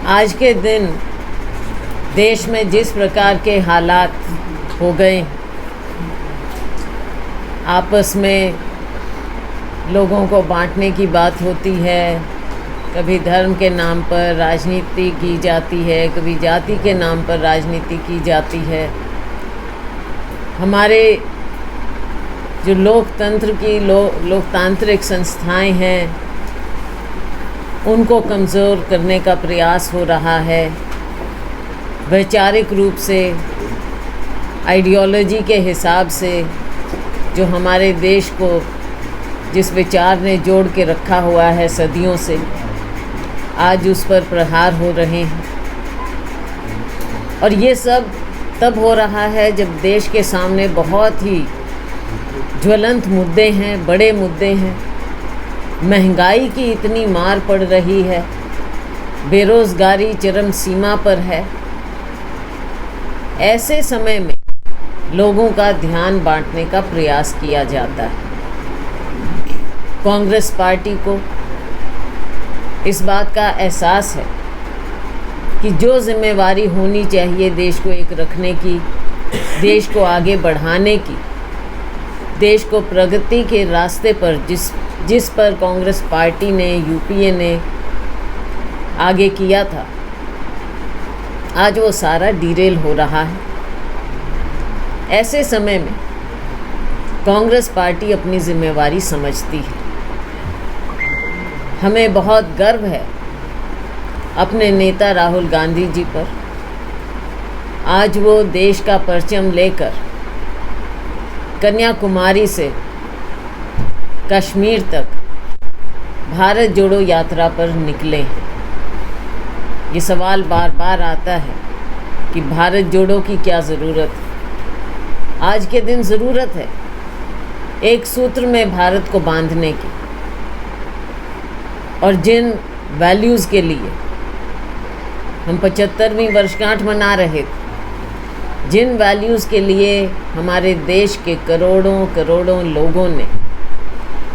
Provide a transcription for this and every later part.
आज के दिन देश में जिस प्रकार के हालात हो गए, आपस में लोगों को बांटने की बात होती है, कभी धर्म के नाम पर राजनीति की जाती है, कभी जाति के नाम पर राजनीति की जाती है। हमारे जो लोकतांत्रिक संस्थाएं हैं, उनको कमज़ोर करने का प्रयास हो रहा है। वैचारिक रूप से, आइडियोलॉजी के हिसाब से जो हमारे देश को जिस विचार ने जोड़ के रखा हुआ है सदियों से, आज उस पर प्रहार हो रहे हैं। और ये सब तब हो रहा है जब देश के सामने बहुत ही ज्वलंत मुद्दे हैं, बड़े मुद्दे हैं। महंगाई की इतनी मार पड़ रही है, बेरोज़गारी चरम सीमा पर है। ऐसे समय में लोगों का ध्यान बांटने का प्रयास किया जाता है। कांग्रेस पार्टी को इस बात का एहसास है कि जो जिम्मेवारी होनी चाहिए देश को एक रखने की, देश को आगे बढ़ाने की, देश को प्रगति के रास्ते पर जिस पर कांग्रेस पार्टी ने, यूपीए ने आगे किया था, आज वो सारा डिरेल हो रहा है। ऐसे समय में कांग्रेस पार्टी अपनी जिम्मेवारी समझती है। हमें बहुत गर्व है अपने नेता राहुल गांधी जी पर। आज वो देश का परचम लेकर कन्याकुमारी से कश्मीर तक भारत जोड़ो यात्रा पर निकले हैं। ये सवाल बार बार आता है कि भारत जोड़ो की क्या ज़रूरत है। आज के दिन ज़रूरत है एक सूत्र में भारत को बांधने की, और जिन वैल्यूज़ के लिए हम 75वीं वर्षगांठ मना रहे थे, जिन वैल्यूज़ के लिए हमारे देश के करोड़ों करोड़ों लोगों ने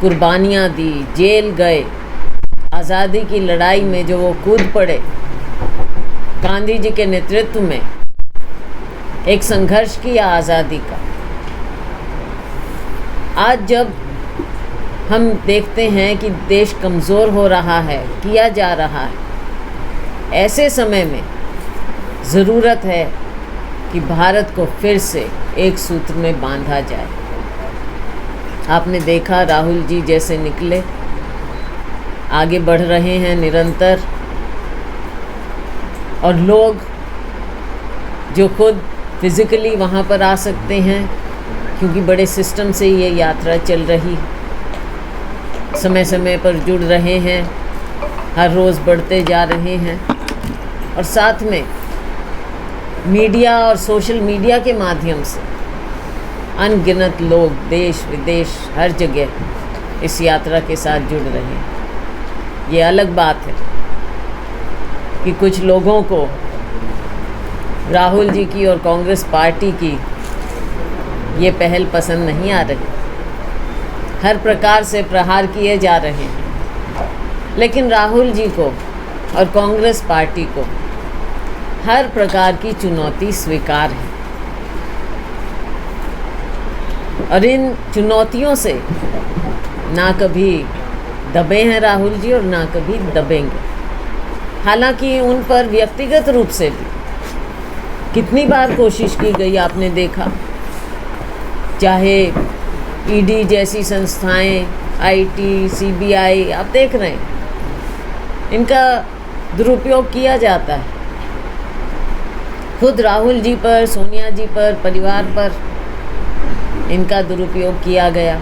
कुर्बानियाँ दी, जेल गए, आज़ादी की लड़ाई में जो वो कूद पड़े, गांधी जी के नेतृत्व में एक संघर्ष किया आज़ादी का। आज जब हम देखते हैं कि देश कमज़ोर हो रहा है, किया जा रहा है, ऐसे समय में ज़रूरत है कि भारत को फिर से एक सूत्र में बांधा जाए। आपने देखा राहुल जी जैसे निकले, आगे बढ़ रहे हैं निरंतर, और लोग जो खुद फिज़िकली वहाँ पर आ सकते हैं, क्योंकि बड़े सिस्टम से ये यात्रा चल रही, समय समय पर जुड़ रहे हैं, हर रोज़ बढ़ते जा रहे हैं। और साथ में मीडिया और सोशल मीडिया के माध्यम से अनगिनत लोग देश विदेश हर जगह इस यात्रा के साथ जुड़ रहे हैं। ये अलग बात है कि कुछ लोगों को राहुल जी की और कांग्रेस पार्टी की ये पहल पसंद नहीं आ रही, हर प्रकार से प्रहार किए जा रहे हैं। लेकिन राहुल जी को और कांग्रेस पार्टी को हर प्रकार की चुनौती स्वीकार है, और इन चुनौतियों से ना कभी दबे हैं राहुल जी और ना कभी दबेंगे। हालांकि उन पर व्यक्तिगत रूप से भी कितनी बार कोशिश की गई, आपने देखा, चाहे ईडी जैसी संस्थाएं, आईटी, सीबीआई, आप देख रहे हैं इनका दुरुपयोग किया जाता है। खुद राहुल जी पर, सोनिया जी पर, परिवार पर इनका दुरुपयोग किया गया।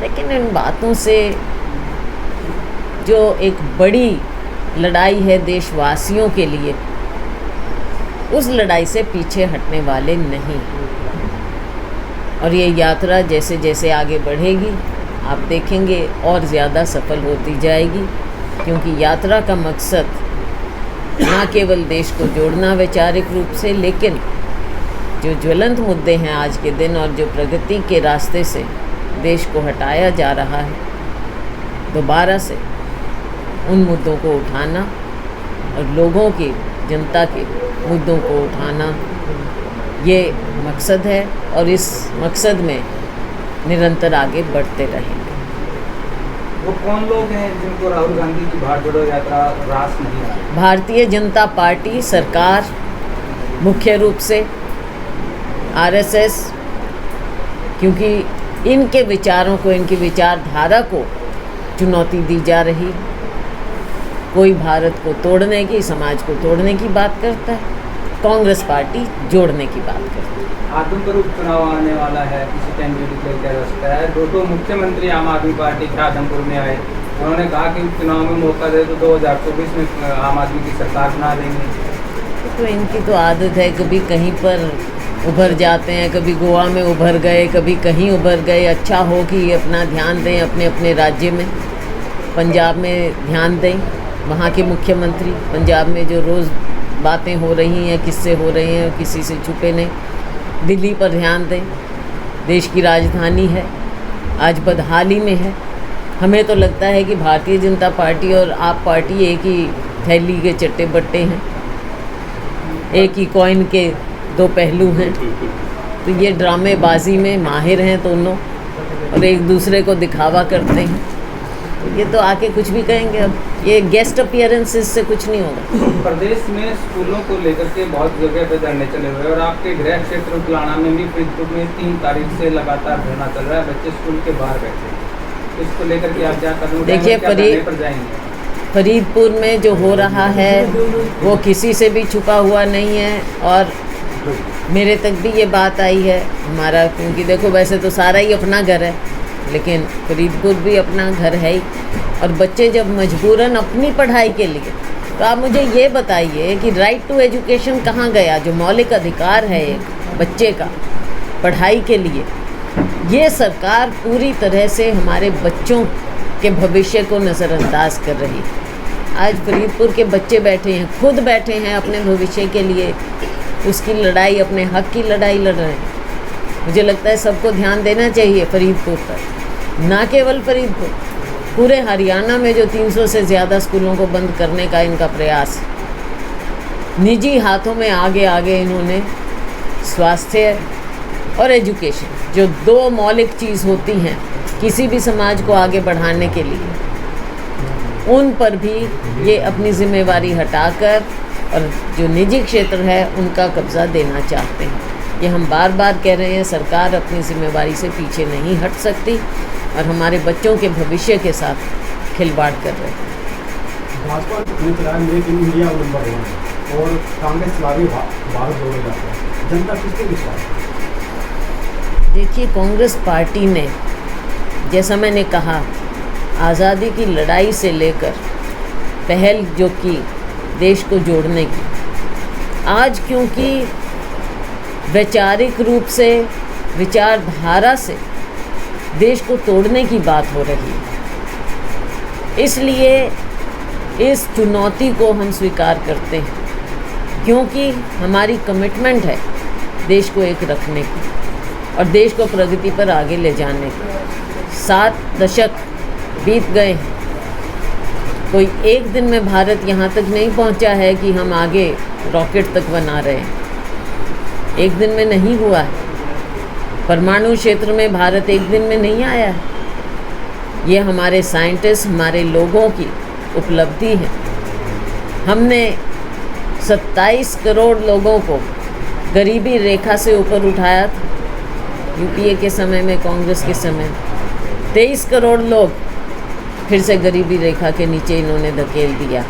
लेकिन इन बातों से जो एक बड़ी लड़ाई है देशवासियों के लिए, उस लड़ाई से पीछे हटने वाले नहीं। और ये यात्रा जैसे जैसे आगे बढ़ेगी, आप देखेंगे और ज़्यादा सफल होती जाएगी, क्योंकि यात्रा का मकसद न केवल देश को जोड़ना वैचारिक रूप से, लेकिन जो ज्वलंत मुद्दे हैं आज के दिन और जो प्रगति के रास्ते से देश को हटाया जा रहा है, दोबारा से उन मुद्दों को उठाना, और लोगों के, जनता के मुद्दों को उठाना, ये मकसद है और इस मकसद में निरंतर आगे बढ़ते रहेंगे। वो कौन लोग हैं जिनको राहुल गांधी की भारत जोड़ो यात्रा रास नहीं आ रही? भारतीय जनता पार्टी, सरकार, मुख्य रूप से आरएसएस, क्योंकि इनके विचारों को, इनकी विचारधारा को चुनौती दी जा रही। कोई भारत को तोड़ने की, समाज को तोड़ने की बात करता है, कांग्रेस पार्टी जोड़ने की बात करती है। आदमपुर उपचुनाव आने वाला है, इसी टाइम भी डिक्लेयर किया जा सकता है। दो मुख्यमंत्री आम आदमी पार्टी के आदमपुर में आए, उन्होंने कहा कि उपचुनाव में मौका दे तो 2024 में आम आदमी की सरकार बना देंगे। तो इनकी तो आदत है, कभी कहीं पर उभर जाते हैं, कभी गोवा में उभर गए, कभी कहीं उभर गए। अच्छा हो कि अपना ध्यान दें अपने अपने राज्य में। पंजाब में ध्यान दें, वहाँ के मुख्यमंत्री, पंजाब में जो रोज़ बातें हो रही हैं, किससे हो रही हैं, किसी से छुपे नहीं। दिल्ली पर ध्यान दें, देश की राजधानी है, आज बदहाली में है। हमें तो लगता है कि भारतीय जनता पार्टी और आप पार्टी एक ही थैली के चट्टे बट्टे हैं, एक ही कॉइन के दो पहलू हैं। तो ये ड्रामेबाजी में माहिर हैं दोनों और एक दूसरे को दिखावा करते हैं। ये तो आके कुछ भी कहेंगे, अब ये गेस्ट अपीयरेंसेस से कुछ नहीं होगा। प्रदेश में स्कूलों को लेकर के बहुत जगह पे धरने चले हुए हैं और आपके गृह क्षेत्र उतलाना में भी फरीदपुर में 3 तारीख से लगातार धरना चल रहा है, बच्चे स्कूल के बाहर बैठे हैं। इसको लेकर के आप क्या कदम देखिए, पर जाएंगे? फरीदपुर में जो हो रहा है वो किसी से भी छुपा हुआ नहीं है और मेरे तक भी ये बात आई है हमारा, क्योंकि देखो वैसे तो सारा ही अपना घर है, लेकिन फरीदपुर भी अपना घर है ही। और बच्चे जब मजबूरन अपनी पढ़ाई के लिए, तो आप मुझे ये बताइए कि राइट टू एजुकेशन कहाँ गया, जो मौलिक अधिकार है एक बच्चे का पढ़ाई के लिए। ये सरकार पूरी तरह से हमारे बच्चों के भविष्य को नज़रअंदाज कर रही है। आज फरीदपुर के बच्चे बैठे हैं, खुद बैठे हैं अपने भविष्य के लिए, उसकी लड़ाई, अपने हक की लड़ाई लड़ रहे हैं। मुझे लगता है सबको ध्यान देना चाहिए फरीदपुर पर, ना केवल फरीदपुर, पूरे हरियाणा में जो 300 से ज़्यादा स्कूलों को बंद करने का इनका प्रयास, निजी हाथों में आगे आगे इन्होंने स्वास्थ्य और एजुकेशन, जो 2 मौलिक चीज़ होती हैं किसी भी समाज को आगे बढ़ाने के लिए, उन पर भी ये अपनी जिम्मेवारी हटाकर और जो निजी क्षेत्र है उनका कब्ज़ा देना चाहते हैं। ये हम बार बार कह रहे हैं, सरकार अपनी जिम्मेवारी से पीछे नहीं हट सकती और हमारे बच्चों के भविष्य के साथ खिलवाड़ कर रहे हैं। Bhajpa make in India number 1 और कांग्रेस चुनावी भारत जोड़ो यात्रा, जनता किसके विश्वास? देखिए, कांग्रेस पार्टी ने, जैसा मैंने कहा, आज़ादी की लड़ाई से लेकर पहल जो की देश को जोड़ने की, आज क्योंकि वैचारिक रूप से, विचारधारा से देश को तोड़ने की बात हो रही है, इसलिए इस चुनौती को हम स्वीकार करते हैं, क्योंकि हमारी कमिटमेंट है देश को एक रखने की और देश को प्रगति पर आगे ले जाने की। 7 दशक बीत गए हैं, कोई एक दिन में भारत यहाँ तक नहीं पहुँचा है कि हम आगे रॉकेट तक बना रहे हैं, एक दिन में नहीं हुआ है। परमाणु क्षेत्र में भारत एक दिन में नहीं आया है। ये हमारे साइंटिस्ट, हमारे लोगों की उपलब्धि है। हमने 27 करोड़ लोगों को गरीबी रेखा से ऊपर उठाया था यूपीए के समय में, कांग्रेस के समय में 23 करोड़ लोग फिर से गरीबी रेखा के नीचे इन्होंने धकेल दिया।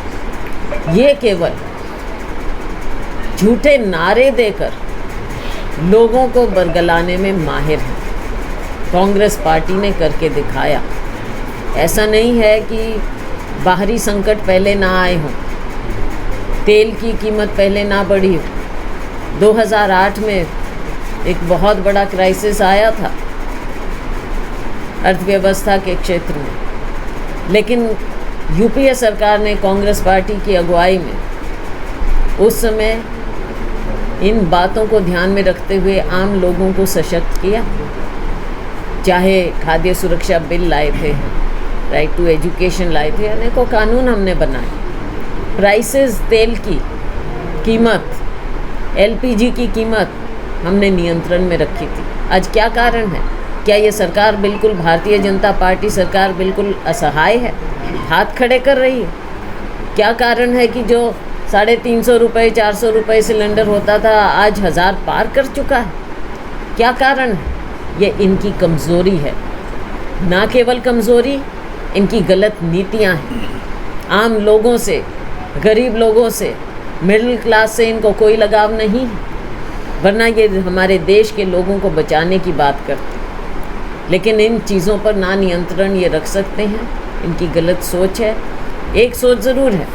ये केवल झूठे नारे देकर लोगों को बरगलाने में माहिर है। कांग्रेस पार्टी ने करके दिखाया। ऐसा नहीं है कि बाहरी संकट पहले ना आए हों, तेल की कीमत पहले ना बढ़ी हो। 2008 में एक बहुत बड़ा क्राइसिस आया था अर्थव्यवस्था के क्षेत्र में, लेकिन यूपीए सरकार ने कांग्रेस पार्टी की अगुवाई में उस समय इन बातों को ध्यान में रखते हुए आम लोगों को सशक्त किया। चाहे खाद्य सुरक्षा बिल लाए थे, राइट टू एजुकेशन लाए थे, अनेकों कानून हमने बनाए प्राइसेस तेल की कीमत, एलपीजी की कीमत हमने नियंत्रण में रखी थी। आज क्या कारण है? क्या ये सरकार बिल्कुल, भारतीय जनता पार्टी सरकार बिल्कुल असहाय है, हाथ खड़े कर रही है? क्या कारण है कि जो 350 रुपये 400 रुपये सिलेंडर होता था आज 1000 पार कर चुका है? क्या कारण है? ये इनकी कमज़ोरी है, ना केवल कमज़ोरी, इनकी गलत नीतियां हैं। आम लोगों से, गरीब लोगों से, मिडिल क्लास से इनको कोई लगाव नहीं है, वरना ये हमारे देश के लोगों को बचाने की बात करते हैं। लेकिन इन चीज़ों पर ना नियंत्रण ये रख सकते हैं, इनकी गलत सोच है। एक सोच ज़रूर है,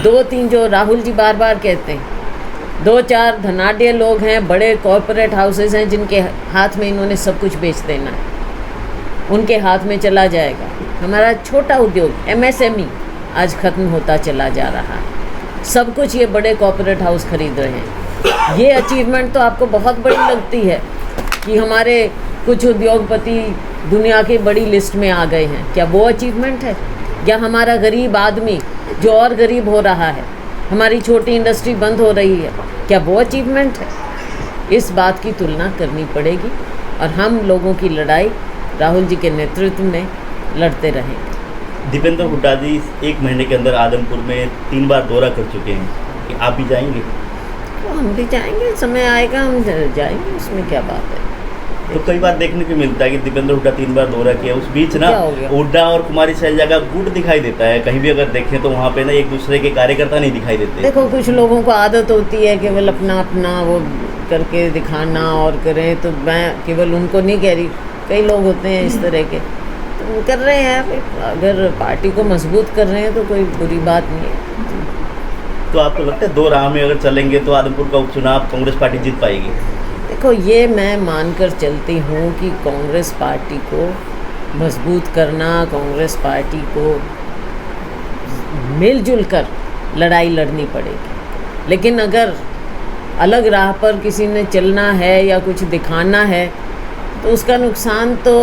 2-3 जो राहुल जी बार बार कहते हैं, 2-4 धनाढ्य लोग हैं, बड़े कॉरपोरेट हाउसेस हैं जिनके हाथ में इन्होंने सब कुछ बेच देना है, उनके हाथ में चला जाएगा। हमारा छोटा उद्योग MSME आज ख़त्म होता चला जा रहा है। सब कुछ ये बड़े कॉरपोरेट हाउस खरीद रहे हैं। ये अचीवमेंट तो आपको बहुत बड़ी लगती है कि हमारे कुछ उद्योगपति दुनिया की बड़ी लिस्ट में आ गए हैं। क्या वो अचीवमेंट है? या हमारा गरीब आदमी जो और गरीब हो रहा है, हमारी छोटी इंडस्ट्री बंद हो रही है, क्या वो अचीवमेंट है? इस बात की तुलना करनी पड़ेगी और हम लोगों की लड़ाई राहुल जी के नेतृत्व में लड़ते रहेंगे। दीपेंद्र हुड्डा जी 1 महीने के अंदर आदमपुर में 3 बार दौरा कर चुके हैं, कि आप भी जाएंगे? तो हम भी जाएंगे, समय आएगा हम जाएंगे, उसमें क्या बात है। तो कई बार देखने को मिलता है कि दीपेंद्र हुड्डा 3 बार दौरा किया, उस बीच ना हुड्डा और कुमारी शैलजा का गुट दिखाई देता है। कहीं भी अगर देखें तो वहाँ पे ना एक दूसरे के कार्यकर्ता नहीं दिखाई देते। देखो, कुछ लोगों को आदत होती है केवल अपना अपना वो करके दिखाना और करें, तो मैं केवल उनको नहीं कह रही, कई लोग होते हैं इस तरह के, तो वो कर रहे हैं। अगर पार्टी को मजबूत कर रहे हैं तो कोई बुरी बात नहीं है। तो आपको लगता है 2 राह में अगर चलेंगे तो आदमपुर का उपचुनाव कांग्रेस पार्टी जीत पाएगी? देखो, ये मैं मानकर चलती हूँ कि कांग्रेस पार्टी को मजबूत करना, कांग्रेस पार्टी को मिलजुल कर लड़ाई लड़नी पड़ेगी। लेकिन अगर अलग राह पर किसी ने चलना है या कुछ दिखाना है तो उसका नुकसान तो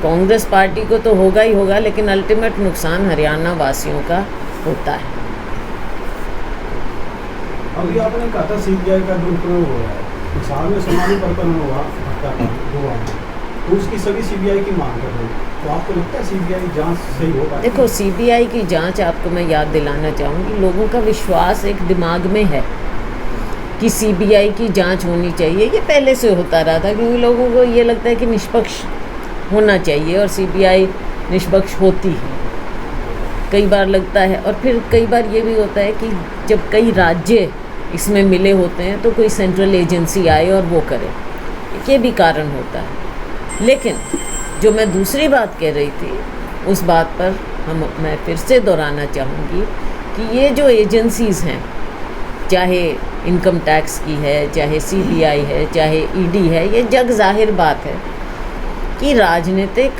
कांग्रेस पार्टी को तो होगा ही होगा, लेकिन अल्टीमेट नुकसान हरियाणा वासियों का होता है। अभी आपने कहा था CBI का दुरुपयोग हो रहा है, हिसार में समाधि प्रकरण हुआ हत्याकांड गोवा में, तो उसकी सभी CBI की मांग कर रहे हैं, तो आपको लगता है CBI जांच सही हो पाएगी? देखो, CBI की जांच, आपको मैं याद दिलाना चाहूँगी, लोगों का विश्वास एक दिमाग में है कि CBI की जांच होनी चाहिए। ये पहले से होता रहा था, क्योंकि लोगों को ये लगता है कि निष्पक्ष होना चाहिए और CBI निष्पक्ष होती है। कई बार लगता है, और फिर कई बार ये भी होता है कि जब कई राज्य इसमें मिले होते हैं तो कोई सेंट्रल एजेंसी आए और वो करे, ये भी कारण होता है। लेकिन जो मैं दूसरी बात कह रही थी, उस बात पर मैं फिर से दोहराना चाहूँगी कि ये जो एजेंसीज़ हैं, चाहे इनकम टैक्स की है, चाहे CBI है, चाहे ED है, ये जग ज़ाहिर बात है कि राजनीतिक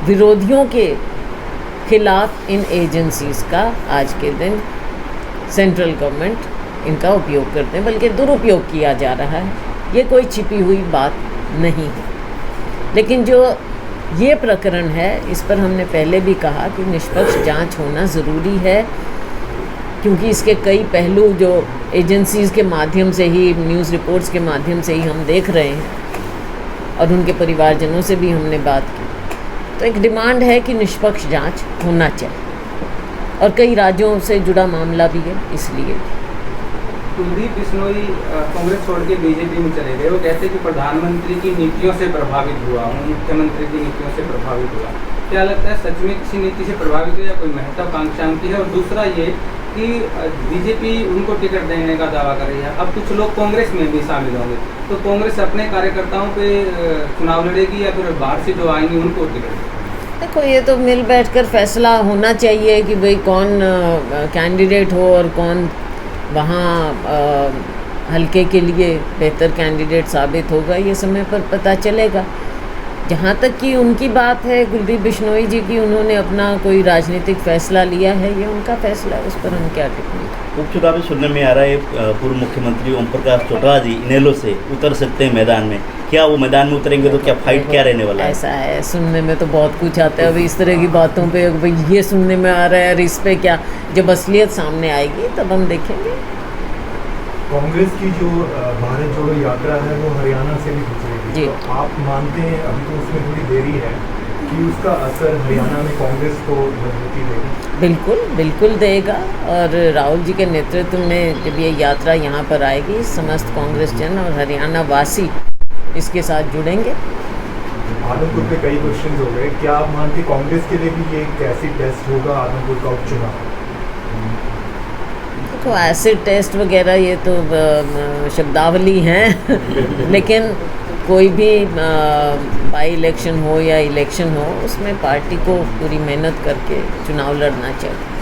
विरोधियों के खिलाफ इन एजेंसीज़ का आज के दिन सेंट्रल गवर्नमेंट इनका उपयोग करते हैं, बल्कि दुरुपयोग किया जा रहा है। ये कोई छिपी हुई बात नहीं है। लेकिन जो ये प्रकरण है, इस पर हमने पहले भी कहा कि निष्पक्ष जांच होना ज़रूरी है, क्योंकि इसके कई पहलू जो एजेंसीज़ के माध्यम से ही, न्यूज़ रिपोर्ट्स के माध्यम से ही हम देख रहे हैं, और उनके परिवारजनों से भी हमने बात की। तो एक डिमांड है कि निष्पक्ष जांच होना चाहिए, और कई राज्यों से जुड़ा मामला भी है, इसलिए। कुलदीप बिश्नोई कांग्रेस छोड़ के BJP में चले गए। वो कहते हैं कि प्रधानमंत्री की नीतियों से प्रभावित हुआ हूँ, मुख्यमंत्री की नीतियों से प्रभावित हुआ। क्या लगता है, सच में किसी नीति से प्रभावित है या कोई महत्वाकांक्षा उनकी है? और दूसरा ये कि BJP उनको टिकट देने का दावा कर रही है, अब कुछ लोग कांग्रेस में भी शामिल होंगे, तो कांग्रेस अपने कार्यकर्ताओं पे चुनाव लड़ेगी या फिर बाहर से जो आएंगे उनको टिकट देगी? देखो, ये तो मिल बैठकर फैसला होना चाहिए कि भाई कौन कैंडिडेट हो और कौन वहाँ हल्के के लिए बेहतर कैंडिडेट साबित होगा। ये समय पर पता चलेगा। जहाँ तक कि उनकी बात है कुलदीप बिश्नोई जी की, उन्होंने अपना कोई राजनीतिक फैसला लिया है, ये उनका फैसला है, उस पर हम क्या टिप्पणी करें। उपचुनाव में सुनने में आ रहा है पूर्व मुख्यमंत्री ओम प्रकाश चौटाला जी इनेलो से उतर सकते हैं मैदान में। क्या वो मैदान में उतरेंगे तो क्या फाइट क्या रहने वाला है? ऐसा है, सुनने में तो बहुत कुछ आता है। अभी इस तरह की बातों पे भाई ये सुनने में आ रहा है और इस पे क्या, जब असलियत सामने आएगी तब हम देखेंगे। कांग्रेस की जो भारत जोड़ो यात्रा है वो हरियाणा से भी गुजरेगी, जी। तो आप मानते हैं, अभी तो उसमें थोड़ी देरी है, कि उसका असर हरियाणा में कांग्रेस को मजबूती देगा? बिल्कुल बिल्कुल देगा। और राहुल जी के नेतृत्व में जब ये यात्रा यहाँ पर आएगी, समस्त कांग्रेस जन और हरियाणा वासी इसके साथ जुड़ेंगे। आदमपुर पे कई क्वेश्चन हो गए, क्या आप मानते कांग्रेस के लिए भी ये एक ऐसी टेस्ट होगा आदमपुर का उपचुनाव? देखो एसिड टेस्ट वगैरह ये तो शब्दावली हैं लेकिन कोई भी बाई इलेक्शन हो या इलेक्शन हो, उसमें पार्टी को पूरी मेहनत करके चुनाव लड़ना चाहिए।